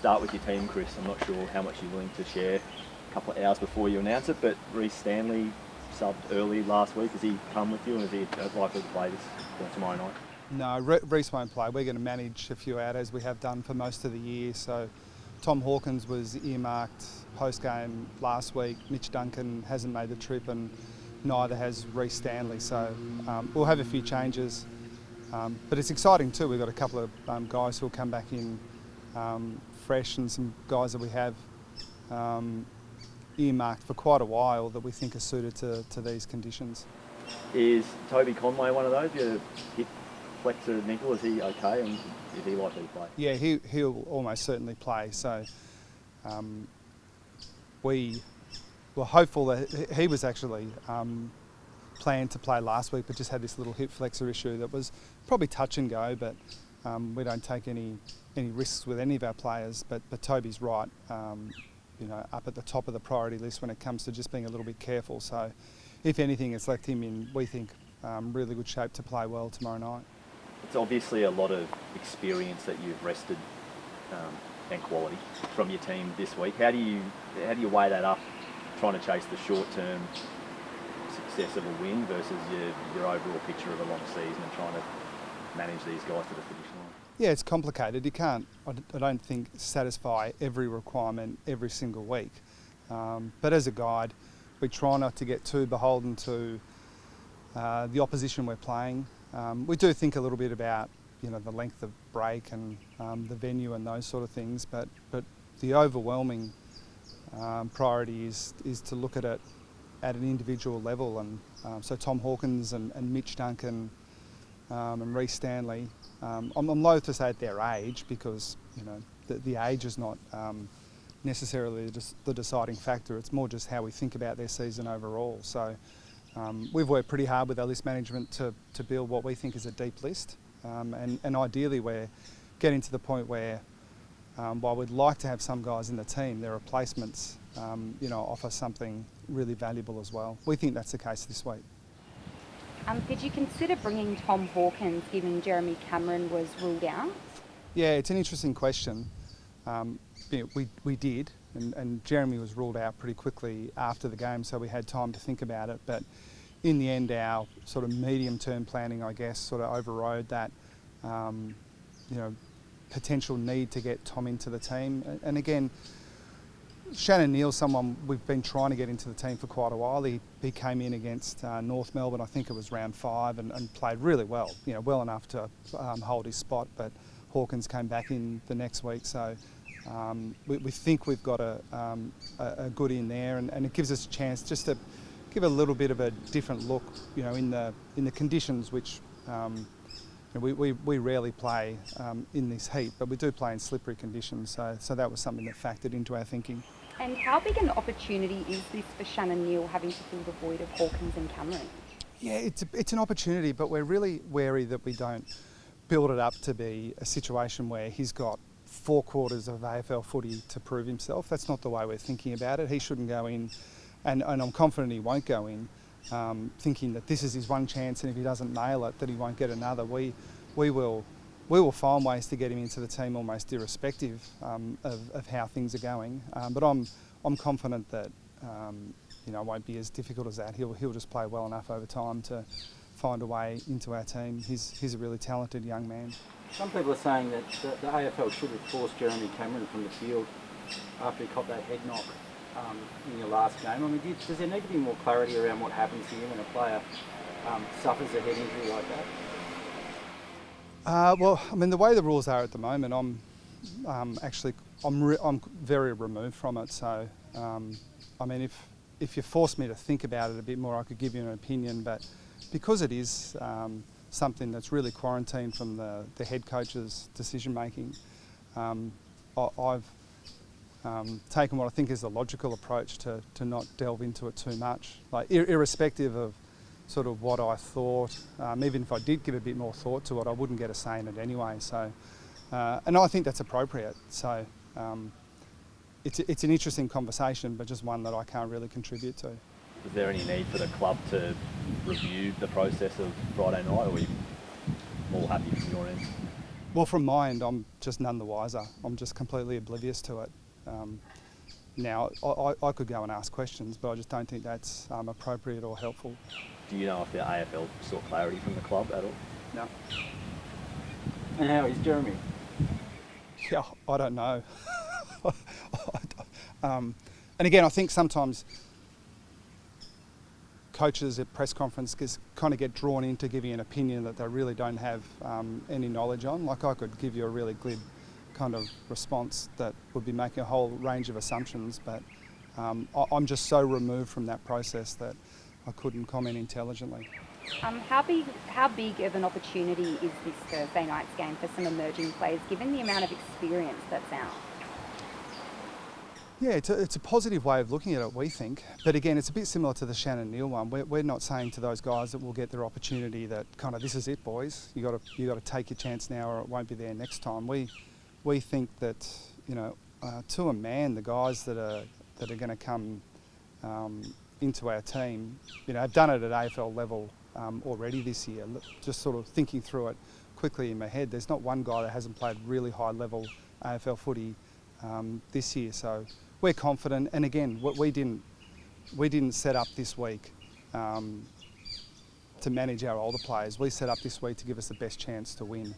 Start with your team, Chris. I'm not sure how much you're willing to share a couple of hours before you announce it, but Reece Stanley subbed early last week. Has he come with you, and is he likely to play this tomorrow night? No, Reece won't play. We're going to manage a few out as we have done for most of the year. So Tom Hawkins was earmarked post-game last week. Mitch Duncan hasn't made the trip, and neither has Reece Stanley. So we'll have a few changes, but it's exciting too. We've got a couple of guys who'll come back in fresh, and some guys that we have earmarked for quite a while that we think are suited to these conditions. Is Toby Conway one of those? Your hip flexor nickel, is he okay, and is he likely to play? Yeah, he'll almost certainly play. So we were hopeful that he was actually planned to play last week, but just had this little hip flexor issue that was probably touch and go, but we don't take any risks with any of our players. But Toby's right, up at the top of the priority list when it comes to just being a little bit careful. So if anything, it's left him in, we think, really good shape to play well tomorrow night. It's obviously a lot of experience that you've rested and quality from your team this week. How do you weigh that up, trying to chase the short-term success of a win versus your overall picture of a long season and trying to manage these guys to the finish line? Yeah, it's complicated. You can't, I don't think, satisfy every requirement every single week. But as a guide, we try not to get too beholden to the opposition we're playing. We do think a little bit about the length of break and the venue and those sort of things, but the overwhelming priority is to look at it at an individual level. And so Tom Hawkins and Mitch Duncan and Reece Stanley, I'm loath to say at their age, because the age is not necessarily the deciding factor. It's more just how we think about their season overall. So we've worked pretty hard with our list management to build what we think is a deep list, and ideally we're getting to the point where while we'd like to have some guys in the team, their replacements offer something really valuable as well. We think that's the case this week. Did you consider bringing Tom Hawkins given Jeremy Cameron was ruled out? Yeah, it's an interesting question. We did, and Jeremy was ruled out pretty quickly after the game, so we had time to think about it. But in the end, our sort of medium-term planning, I guess, sort of overrode that, potential need to get Tom into the team. And again, Shannon Neale's someone we've been trying to get into the team for quite a while. He came in against North Melbourne, I think it was round 5, and played really well, well enough to hold his spot. But Hawkins came back in the next week, so we think we've got a good in there, and it gives us a chance just to give a little bit of a different look, in the conditions which we rarely play in this heat, but we do play in slippery conditions. So that was something that factored into our thinking. And how big an opportunity is this for Shannon Neale, having to fill the void of Hawkins and Cameron? Yeah, it's an opportunity, but we're really wary that we don't build it up to be a situation where he's got 4 quarters of AFL footy to prove himself. That's not the way we're thinking about it. He shouldn't go in, and I'm confident he won't go in, thinking that this is his one chance, and if he doesn't nail it, that he won't get another. We will find ways to get him into the team almost irrespective of how things are going. But I'm confident that it won't be as difficult as that. He'll just play well enough over time to find a way into our team. He's a really talented young man. Some people are saying that the AFL should have forced Jeremy Cameron from the field after he copped that head knock in your last game. I mean, does there need to be more clarity around what happens here when a player suffers a head injury like that? Well, I mean, the way the rules are at the moment, I'm very removed from it. So, I mean, if you forced me to think about it a bit more, I could give you an opinion. But because it is something that's really quarantined from the head coach's decision making, I've taken what I think is the logical approach to not delve into it too much, like irrespective of sort of what I thought. Even if I did give a bit more thought to it, I wouldn't get a say in it anyway. So, and I think that's appropriate. So, it's an interesting conversation, but just one that I can't really contribute to. Is there any need for the club to review the process of Friday night, or are you all happy from your end? Well, from my end, I'm just none the wiser. I'm just completely oblivious to it. Now, I could go and ask questions, but I just don't think that's appropriate or helpful. Do you know if the AFL sought clarity from the club at all? No. And how is Jeremy? Yeah, I don't know. And again, I think sometimes coaches at press conferences kind of get drawn into giving an opinion that they really don't have any knowledge on. Like, I could give you a really glib kind of response that would be making a whole range of assumptions, but I'm just so removed from that process that I couldn't comment intelligently. How big of an opportunity is this Thursday night's game for some emerging players, given the amount of experience that's out? Yeah, it's a positive way of looking at it, we think. But again, it's a bit similar to the Shannon Neal one. We're not saying to those guys that will get their opportunity that kind of, this is it, boys. You got to take your chance now, or it won't be there next time. We think that, you know, to a man, the guys that are going to come into our team, you know, have done it at AFL level already this year. Just sort of thinking through it quickly in my head, there's not one guy that hasn't played really high level AFL footy this year. So we're confident. And again, we didn't set up this week to manage our older players. We set up this week to give us the best chance to win.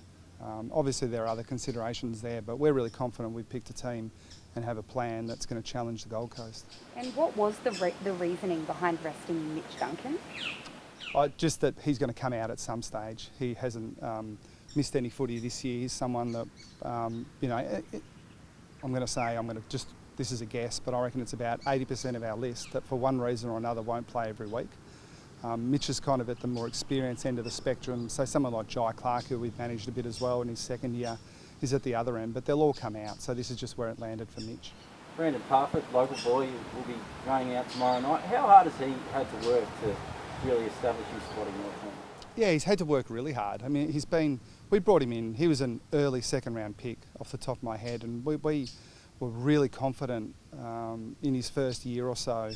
Obviously there are other considerations there, but we're really confident we've picked a team and have a plan that's going to challenge the Gold Coast. And what was the reasoning behind resting Mitch Duncan? Just that he's going to come out at some stage. He hasn't missed any footy this year. He's someone that, you know, this is a guess, but I reckon it's about 80% of our list that for one reason or another won't play every week. Mitch is kind of at the more experienced end of the spectrum, so someone like Jai Clark, who we've managed a bit as well in his second year, is at the other end, but they'll all come out, so this is just where it landed for Mitch. Brandon Parfitt, local boy, will be going out tomorrow night. How hard has he had to work to really establish his spot in your team? Yeah, he's had to work really hard. I mean, we brought him in, he was an early second round pick off the top of my head, and we were really confident in his first year or so.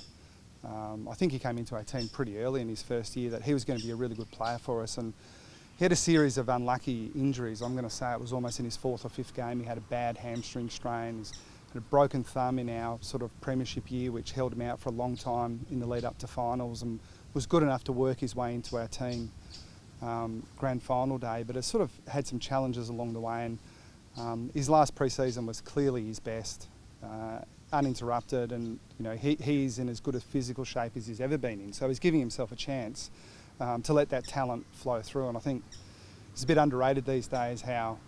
I think he came into our team pretty early in his first year that he was going to be a really good player for us, and he had a series of unlucky injuries. I'm going to say it was almost in his fourth or fifth game. He had a bad hamstring strain. He's had a broken thumb in our sort of premiership year, which held him out for a long time in the lead up to finals, and was good enough to work his way into our team grand final day, but has sort of had some challenges along the way, and his last pre-season was clearly his best, uninterrupted, and you know he's in as good a physical shape as he's ever been in, so he's giving himself a chance to let that talent flow through. And I think it's a bit underrated these days how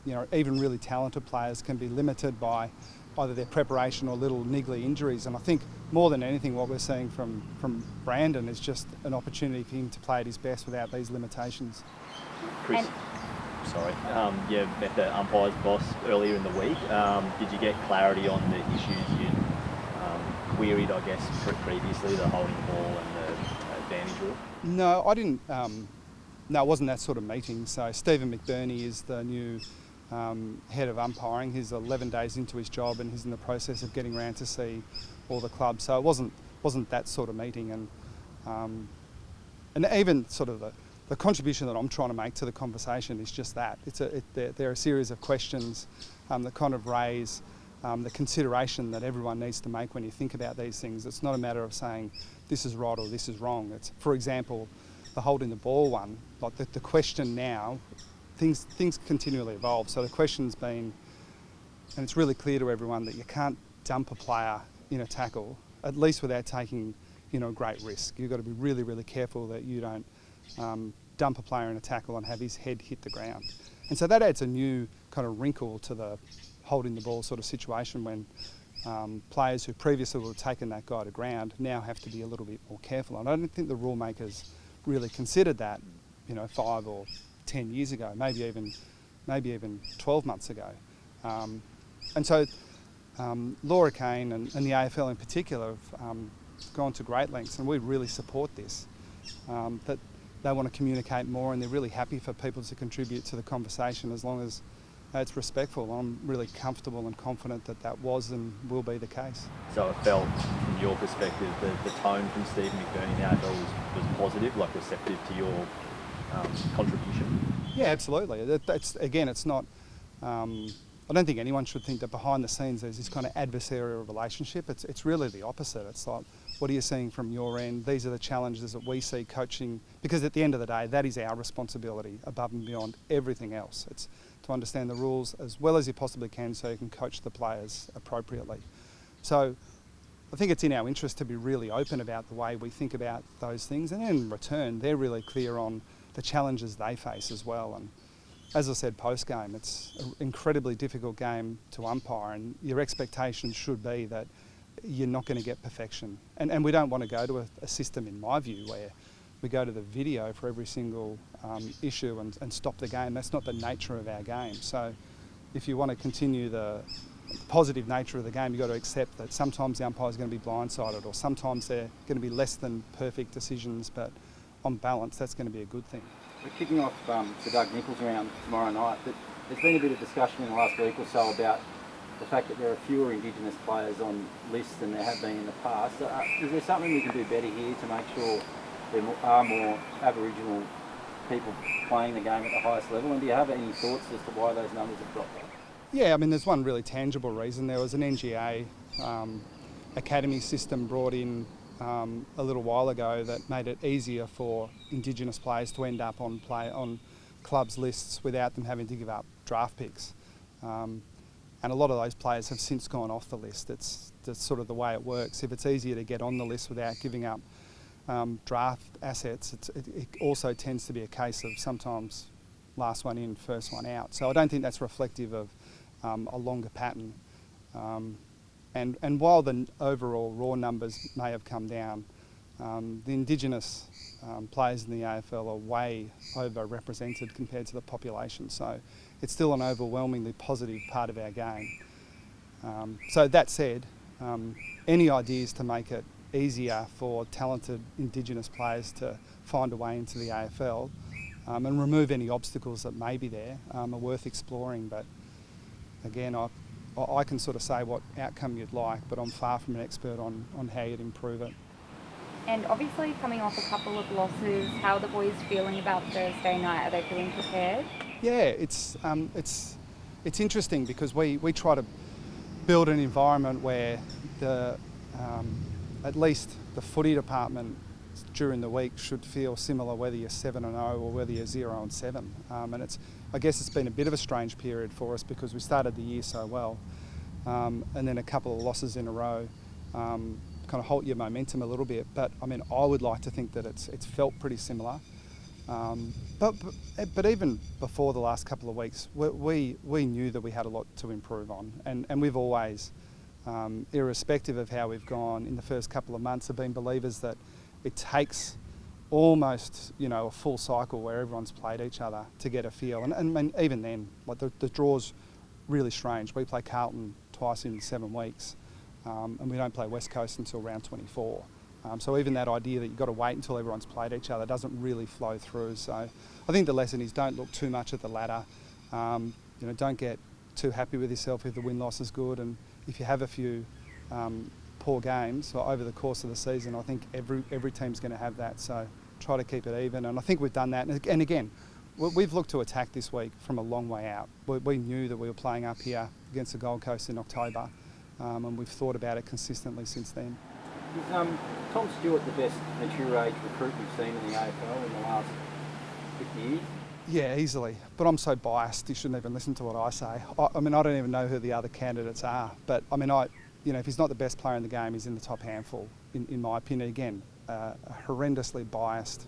you know, even really talented players can be limited by either their preparation or little niggly injuries. And I think more than anything what we're seeing from Brandon is just an opportunity for him to play at his best without these limitations. Chris, you met the umpire's boss earlier in the week. Did you get clarity on the issues you'd queried, I guess, previously, the holding the ball and the advantage rule? No, I didn't. No, it wasn't that sort of meeting. So Stephen McBurney is the new head of umpiring. He's 11 days into his job and he's in the process of getting around to see all the clubs. So it wasn't that sort of meeting. And even sort of the contribution that I'm trying to make to the conversation is just that. There are a series of questions that kind of raise the consideration that everyone needs to make when you think about these things. It's not a matter of saying this is right or this is wrong. It's, for example, the holding the ball one, like the question now, things continually evolve. So the question's been, and it's really clear to everyone that you can't dump a player in a tackle, at least without taking, you know, great risk. You've got to be really, really careful that you don't dump a player in a tackle and have his head hit the ground. And so that adds a new kind of wrinkle to the holding the ball sort of situation when players who previously would have taken that guy to ground now have to be a little bit more careful. And I don't think the rule makers really considered that, you know, 5 or 10 years ago, maybe even 12 months ago. And so Laura Kane and the AFL in particular have gone to great lengths, and we really support this, that they want to communicate more, and they're really happy for people to contribute to the conversation as long as it's respectful. I'm really comfortable and confident that that was and will be the case. So it felt, from your perspective, the tone from Stephen McBurney now was positive, like receptive to your contribution? Yeah, absolutely. That's again, it's not. I don't think anyone should think that behind the scenes there's this kind of adversarial relationship. It's really the opposite. It's like, what are you seeing from your end? These are the challenges that we see coaching, because at the end of the day, that is our responsibility above and beyond everything else. It's to understand the rules as well as you possibly can so you can coach the players appropriately. So I think it's in our interest to be really open about the way we think about those things, and in return, they're really clear on the challenges they face as well. And as I said post-game, it's an incredibly difficult game to umpire, and your expectations should be that you're not going to get perfection. And we don't want to go to a system, in my view, where we go to the video for every single issue and stop the game. That's not the nature of our game. So if you want to continue the positive nature of the game, you've got to accept that sometimes the umpire's going to be blindsided, or sometimes they're going to be less than perfect decisions, but on balance, that's going to be a good thing. We're kicking off the Doug Nicholls round tomorrow night, but there's been a bit of discussion in the last week or so about the fact that there are fewer Indigenous players on lists than there have been in the past. Is there something we can do better here to make sure there are more Aboriginal people playing the game at the highest level? And do you have any thoughts as to why those numbers have dropped? Yeah, I mean, there's one really tangible reason. There was an NGA academy system brought in a little while ago that made it easier for Indigenous players to end up on clubs' lists without them having to give up draft picks. And a lot of those players have since gone off the list. That's sort of the way it works. If it's easier to get on the list without giving up draft assets, it also tends to be a case of sometimes last one in, first one out. So I don't think that's reflective of a longer pattern. And while the overall raw numbers may have come down, the Indigenous players in the AFL are way overrepresented compared to the population. So it's still an overwhelmingly positive part of our game. So that said, any ideas to make it easier for talented Indigenous players to find a way into the AFL and remove any obstacles that may be there are worth exploring. But again, I can sort of say what outcome you'd like, but I'm far from an expert on how you'd improve it. And obviously coming off a couple of losses, how are the boys feeling about Thursday night? Are they feeling prepared? Yeah, it's interesting because we try to build an environment where at least the footy department during the week should feel similar whether you're 7-0 or whether you're 0-7. And I guess it's been a bit of a strange period for us because we started the year so well, and then a couple of losses in a row kind of halt your momentum a little bit. But I mean, I would like to think that it's felt pretty similar. But even before the last couple of weeks, we knew that we had a lot to improve on, and we've always, irrespective of how we've gone in the first couple of months, have been believers that it takes almost a full cycle where everyone's played each other to get a feel. And even then, like the draw's really strange. We play Carlton twice in 7 weeks, and we don't play West Coast until round 24. So even that idea that you've got to wait until everyone's played each other doesn't really flow through. So I think the lesson is don't look too much at the ladder. Don't get too happy with yourself if the win-loss is good, and if you have a few poor games over the course of the season, I think every team's going to have that. So try to keep it even, and I think we've done that. And again, we've looked to attack this week from a long way out. We knew that we were playing up here against the Gold Coast in October, and we've thought about it consistently since then. Is Tom Stewart the best mature age recruit we've seen in the AFL in the last 50 years? Yeah, easily. But I'm so biased, you shouldn't even listen to what I say. I mean, I don't even know who the other candidates are. But I mean, if he's not the best player in the game, he's in the top handful, in my opinion. Again, horrendously biased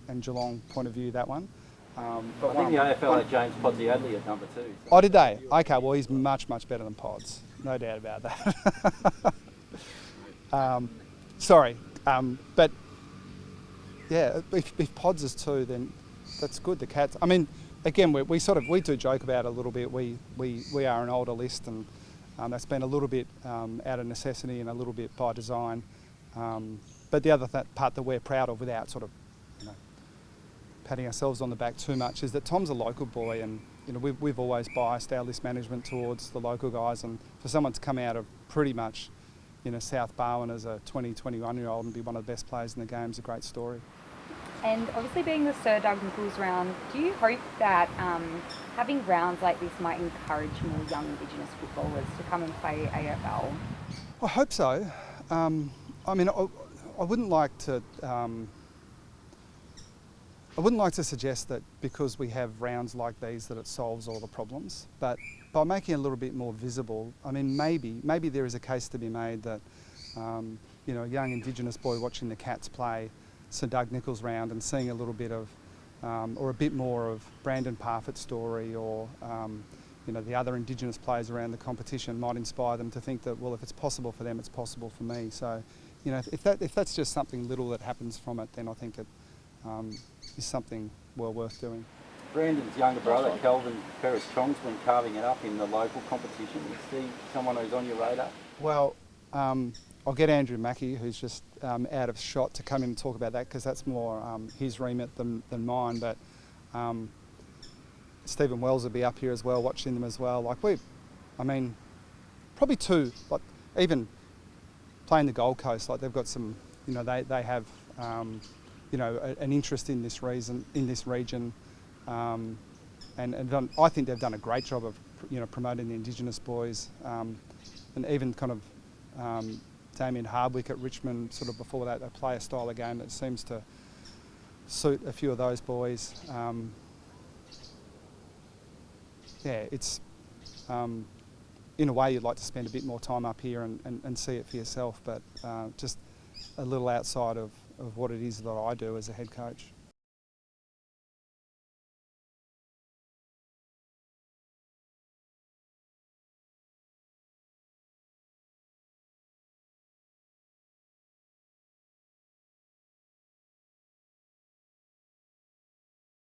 and Geelong point of view, that one. But I think the AFL had James Podsiadly at number 2. So. Oh, did they? Okay, well, he's much, much better than Pods. No doubt about that. But yeah, if Pods is 2, then that's good. The Cats. I mean, again, we do joke about it a little bit. We are an older list, and that's been a little bit out of necessity and a little bit by design. But the other part that we're proud of, without sort of patting ourselves on the back too much, is that Tom's a local boy, and we've always biased our list management towards the local guys, and for someone to come out of pretty much South Barwon as a 21-year-old and be one of the best players in the game is a great story. And obviously being the Sir Doug Nicholls round, do you hope that having rounds like this might encourage more young Indigenous footballers to come and play AFL? I hope so. I mean, I wouldn't like to. I wouldn't like to suggest that because we have rounds like these that it solves all the problems, but by making it a little bit more visible, I mean, maybe there is a case to be made that, you know, a young Indigenous boy watching the Cats play Sir Doug Nicholls round and seeing a little bit of, or a bit more of Brandon Parfitt's story, or you know, the other Indigenous players around the competition might inspire them to think that, well, if it's possible for them, it's possible for me. So, you know, if that's just something little that happens from it, then I think it is something well worth doing. Brandon's younger brother, Kelvin Ferris-Chong's been carving it up in the local competition. Is he someone who's on your radar? Well, I'll get Andrew Mackey, who's just out of shot, to come in and talk about that, because that's more his remit than mine. But Stephen Wells will be up here as well, watching them as well. Like I mean, probably two. Like even playing the Gold Coast, like they've got some, you know, they have, you know, an interest in this region, and I think they've done a great job of, you know, promoting the Indigenous boys, and even kind of Damien Hardwick at Richmond. Sort of before that, they play a style of game that seems to suit a few of those boys. Yeah, it's in a way you'd like to spend a bit more time up here and see it for yourself, but just a little outside of what it is that I do as a head coach.